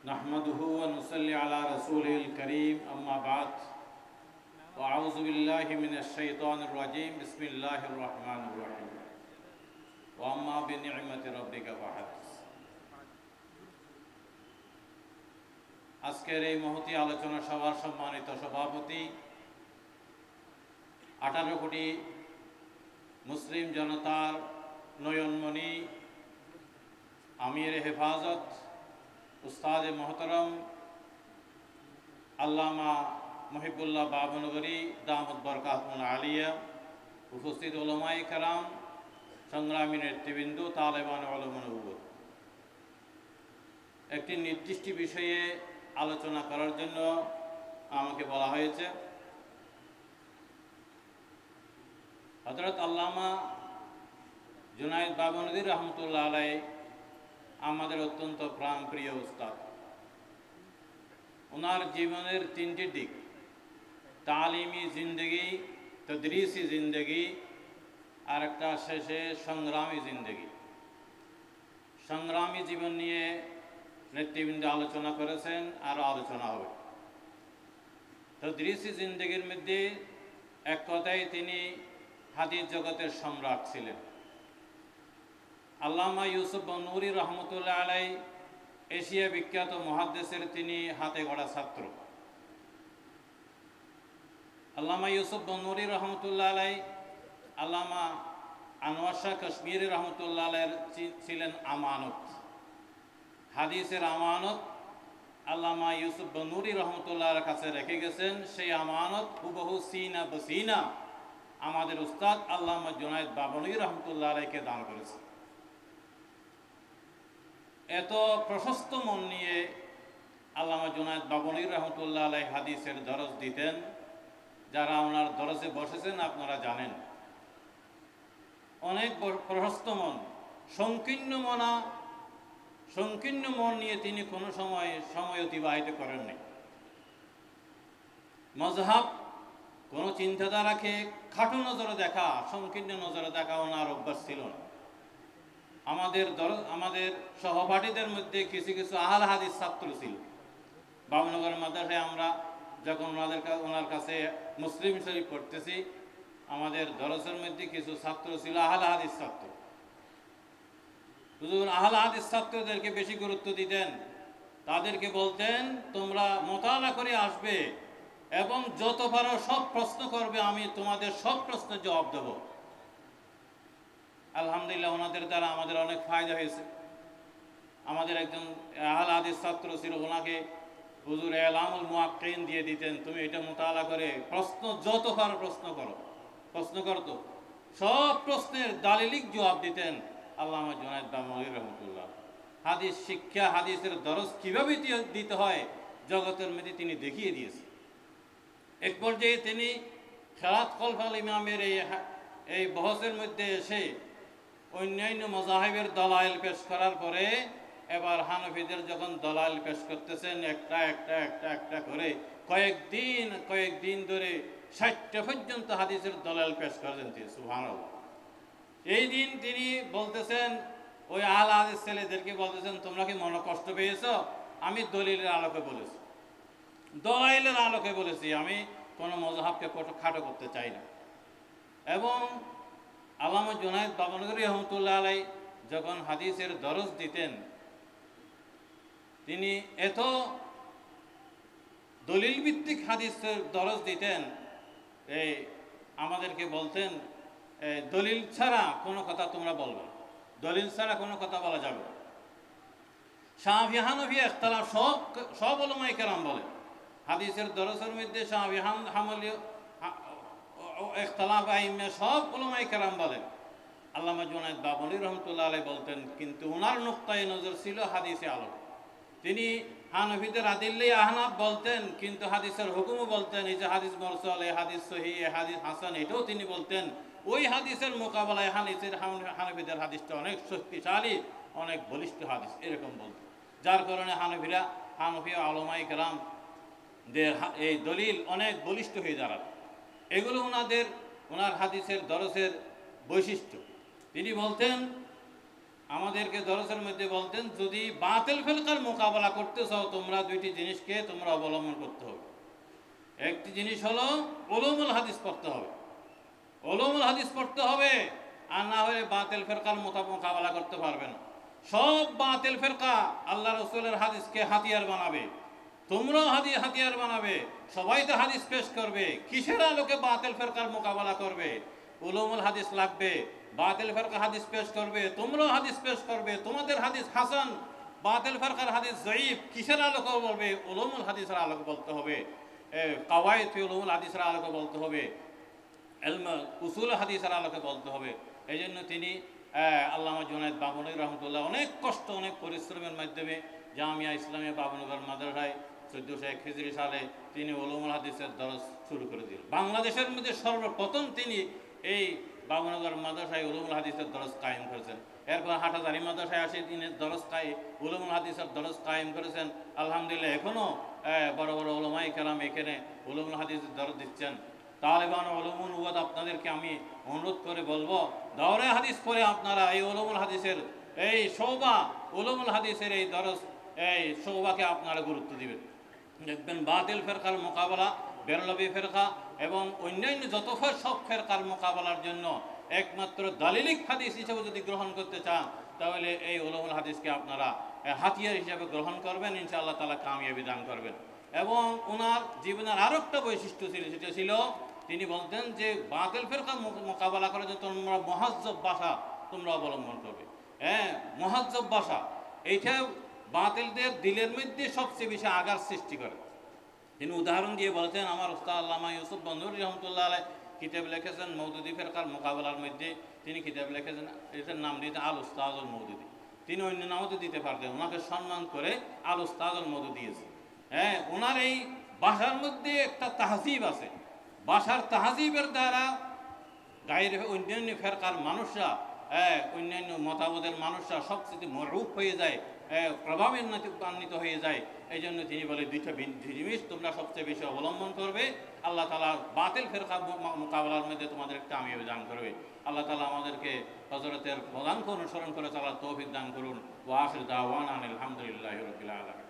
नहमदुहु व नुसल्ली अला रसूलिल करीम अम्मा बाद वअऊज़ु बिल्लाहि मिनश शैतानिर रजीम बिस्मिल्लाहिर रहमानिर रहीम व अम्मा बिनिअमति रब्बिका फहद्दिस। আজকের এই মহতী আলোচনা সভার সম্মানিত সভাপতি, 18 কোটি মুসলিম জনতার নয়নমণি, আমির হেফাজত, উস্তাদে মোহতরম আল্লামা মহিবুল্লাহ বাবনগরী দামত বরকাতুল আলিয়া, উপস্থিত উলামায়ে কেরাম, সংগ্রামী নেতৃবৃন্দ, তালেবান উলামা নবুয়ত, একটি নির্দিষ্ট বিষয়ে আলোচনা করার জন্য আমাকে বলা হয়েছে। হযরত আল্লামা জুনায়েদ বাবনগরী রহমতুল্লাহ আলাইহি আমাদের অত্যন্ত প্রাণপ্রিয় উস্তাদ। ওনার জীবনের তিনটি দিক, তালিমি জিন্দগি, তদরিসি জিন্দগি, আর একটা শেষে সংগ্রামী জিন্দগি। সংগ্রামী জীবন নিয়ে নেতৃবৃন্দ আলোচনা করেছেন, আরও আলোচনা হবে। তদরিসি জিন্দগির মধ্যে এক কথায় তিনি হাদিস জগতের সম্রাট ছিলেন। আল্লামা ইউসুফ বননুরী রহমতুল্লাহ আলাইহি এশিয়া বিখ্যাত মুহাদ্দিসের তিনি হাতে গড়া ছাত্র। আল্লামা ইউসুফ বননুরী রহমতুল্লাহ আলাইহি আল্লামা আনোয়ার শাহ কাশ্মীরি রহমতুল্লাহ আলাইহির ছিলেন আমানত, হাদিসের আমানত আল্লামা ইউসুফ বননুরী রহমতুল্লাহর কাছে রেখে গেছেন। সেই আমানত হুবহু সিনা বসিনা আমাদের উস্তাদ আল্লামা জুনায়েদ বাবনগরী রহমতুল্লাহ আলাইহিকে দান করেছে। এত প্রশস্ত মন নিয়ে আল্লামা জুনায়েদ বাবনগরী রহমতুল্লাহ আলাইহি হাদিসের দরস দিতেন। যারা ওনার দরসে বসেছেন আপনারা জানেন, অনেক প্রশস্ত মন, সংকীর্ণ মন নিয়ে তিনি কোনো সময় অতিবাহিত করেননি। মজহাব কোনো চিন্তাধারাকে খাটো নজরে দেখা, সংকীর্ণ নজরে দেখা ওনার অভ্যাস ছিল না। আমাদের সহপাঠীদের মধ্যে কিছু কিছু আহলে হাদিস ছাত্র ছিল। বাবনগর মাদ্রাসায় আমরা যখন ওনার কাছে মুসলিম শরীফ পড়তেছি, আমাদের দরসের মধ্যে কিছু ছাত্র ছিল আহলে হাদিস ছাত্র। হুজুর আহলে হাদিস ছাত্রদেরকে বেশি গুরুত্ব দিতেন। তাদেরকে বলতেন, তোমরা মোতালা করে আসবে এবং যত পারো সব প্রশ্ন করবে, আমি তোমাদের সব প্রশ্নের জবাব দেব। আলহামদুলিল্লাহ, ওনাদের দ্বারা আমাদের অনেক ফায়দা হয়েছে। আমাদের একজন আহলে হাদিস ছাত্র ছিল, ওনাকে হুজুর এলামুল মুআক্কিন দিয়ে দিতেন, তুমি এটা মোতালা করে প্রশ্ন যত পারো প্রশ্ন করতো। সব প্রশ্নের দালিলিক জবাব দিতেন আল্লামা জুনায়েদ বাবনগরী রহমতুল্লাহ। হাদিস শিক্ষা, হাদিসের দরস কিভাবে দিতে হয় জগতের মধ্যে তিনি দেখিয়ে দিয়েছেন। এক পর্যায়ে তিনি খেলাত খলফাল ইমামের এই বহসের মধ্যে এসে অন্যান্য মাযহাবের দলাইল পেশ করার পরে এবার হানফিদের যখন দলাইল পেশ করতেছেন একটা করে কয়েকদিন ধরে 60টা পর্যন্ত হাদিসের দলাইল পেশ করেছেন তিনি। সুবহানাল্লাহ। এই দিন তিনি বলতেছেন, ওই আহলে হাদিস ছেলেদেরকে বলতেছেন, তোমরা কি মনে কষ্ট পেয়েছো? আমি দলিলের আলোকে বলেছি, দলাইলের আলোকে বলেছি, আমি কোনো মযহাবকে খাটো করতে চাই না। এবং আল্লামা জুনায়েদ বাবনগরী রহমতুল্লাহ আলাইহি যখন হাদিসের দরস দিতেন, তিনি এত দলিল ভিত্তিক হাদিসের দরস দিতেন, আমাদেরকে বলতেন, দলিল ছাড়া কোনো কথা তোমরা বলবে, দলিল ছাড়া কোনো কথা বলা যাবে না। শাফিঈ হানাফি ইখতিলাফ সব উলামায়ে কেরাম বলে, হাদিসের দরসের মধ্যে শাফিঈ হানাফি ইখতিলাফ আইম্মা সব উলামায়ে কেরাম বলেন। আল্লামা জুনায়েদ বাবনগরী রহমতুল্লাহ আলাইহি বলতেন, কিন্তু ওনার নুকতায়ে নজর ছিল হাদিসে আলো। তিনি হানাফিদের আদিল্লে আহনাফ বলতেন, কিন্তু হাদিসের হুকুমও বলতেন। এই যে হাদিস মুরসাল, এই হাদিস সহিহ, এই হাদিস হাসান, এটাও তিনি বলতেন। ওই হাদিসের মোকাবেলায় হানাফিদের হাদিসটা অনেক শক্তিশালী, অনেক বলিষ্ঠ হাদিস, এরকম বলতেন। যার কারণে হানফি উলামায়ে কেরামদের এই দলিল অনেক বলিষ্ঠ হয়ে দাঁড়াত। এগুলো ওনার হাদিসের দরসের বৈশিষ্ট্য। তিনি বলতেন, আমাদেরকে দরসের মধ্যে বলতেন, যদি বাতিল ফেরকার মোকাবেলা করতে চাও তোমরা দুইটি জিনিসকে তোমরা অবলম্বন করতে হবে। একটি জিনিস হলো উলুমুল হাদিস পড়তে হবে, উলুমুল হাদিস পড়তে হবে, আর না হলে বাতিল ফেরকার মোকাবেলা করতে পারবে না। সব বাতিল ফেরকা আল্লাহ রসুলের হাদিসকে হাতিয়ার বানাবে, তোমরাও হাতিয়ার বানাবে, সবাই তো হাদিস পেশ করবে, কিসের আলোকে বাতিল ফেরকার মোকাবেলা করবে? উলুমুল হাদিস লাগবে, বাতিল ফেরকা হাদিস পেশ করবে, তোমরাও হাদিস পেশ করবে, তোমাদের হাদিস হাসান, বাতিল ফেরকার হাদিস জয়ীফ, কিসের আলোকে বলবে? উলুমুল হাদিসের আলোকে বলতে হবে, কাওয়ায়েদ ফি উলুমুল হাদিসের আলোকে বলতে হবে, উসুল হাদিসের আলোকে বলতে হবে। এই জন্য তিনি আল্লামা জুনায়েদ বাবনী রহমতুল্লাহ অনেক কষ্ট, অনেক পরিশ্রমের মাধ্যমে জামিয়া ইসলামিয়া বাবনগর মাদ্রাসায় 1401 হিজরি সালে তিনি উলুমুল হাদিসের দরস শুরু করে দিলেন। বাংলাদেশের মধ্যে সর্বপ্রথম তিনি এই বাবনগর মাদ্রাসায় উলুমুল হাদিসের দরস কায়েম করেছেন। এরপর হাটহাজারী মাদ্রাসায় আসে তিনি উলুমুল হাদিসের দরস কায়েম করেছেন। আলহামদুলিল্লাহ এখনও বড় বড় উলামায়ে কেরাম এখানে উলুমুল হাদিসের দরস দিচ্ছেন। তালেবান উলুমুল উওয়াদ আপনাদেরকে আমি অনুরোধ করে বলবো, দাওরায়ে হাদিস পড়ে আপনারা এই উলুমুল হাদিসের এই শোভা, উলুমুল হাদিসের এই দরস, এই শোভাকে আপনারা গুরুত্ব দিবেন। দেখবেন বাতিল ফেরকার মোকাবেলা, বেরলবি ফেরকা এবং অন্যান্য যত সব ফেরকার মোকাবেলার জন্য একমাত্র দালিলিক হাদিস হিসেবে যদি গ্রহণ করতে চান, তাহলে এই উলুমুল হাদিসকে আপনারা হাতিয়ার হিসেবে গ্রহণ করবেন, ইনশাআল্লাহ তাআলা কামিয়াবি দান করবেন। এবং ওনার জীবনের আরও একটা বৈশিষ্ট্য ছিল, সেটা ছিল তিনি বলতেন যে বাতিল ফেরকা মোকাবেলা করার জন্য তোমরা মুহাজ্জব ভাষা তোমরা অবলম্বন করবে। হ্যাঁ, মুহাজ্জব ভাষা এইটা বাতিলদের দিলের মধ্যে সবচেয়ে বেশি আঘাত সৃষ্টি করে। তিনি উদাহরণ দিয়ে বলছেন, আমার উস্তাদ আল্লামা ইউসুফ বন্ধুরী রহমতুল্লাহ আলাইহ কিতাব লিখেছেন মওদুদি ফেরকার মোকাবেলার মধ্যে, তিনি কিতাব লিখেছেন, এটার নাম দিয়েছেন আল উস্তাদুল মওদুদি। তিনি অন্য নামও তো দিতে পারতেন, ওনাকে সম্মান করে আল উস্তাদুল মওদুদি দিয়েছে। হ্যাঁ, ওনার এই ভাষার মধ্যে একটা তাহজিব আছে, ভাষার তাহজিবের দ্বারা গায়ের অন্যান্য ফেরকার মানুষরা, অন্যান্য মতামতের মানুষরা সবচেয়ে মরুপ হয়ে যায়, প্রভাবান্বিত হয়ে যায়। এই জন্য তিনি বলে দুইটা জিনিস তোমরা সবচেয়ে বেশি অবলম্বন করবে, আল্লাহ তাআলা বাতিল ফেরকা মোকাবেলার মধ্যে তোমাদের কামিয়াবি দান করবে। আল্লাহ তাআলা আমাদেরকে হযরতের প্রধানকে অনুসরণ করে চলার তৌফিক দান করুন। ওয়া আখির দাওয়ানা আলহামদুলিল্লাহি রাব্বিল আলামিন।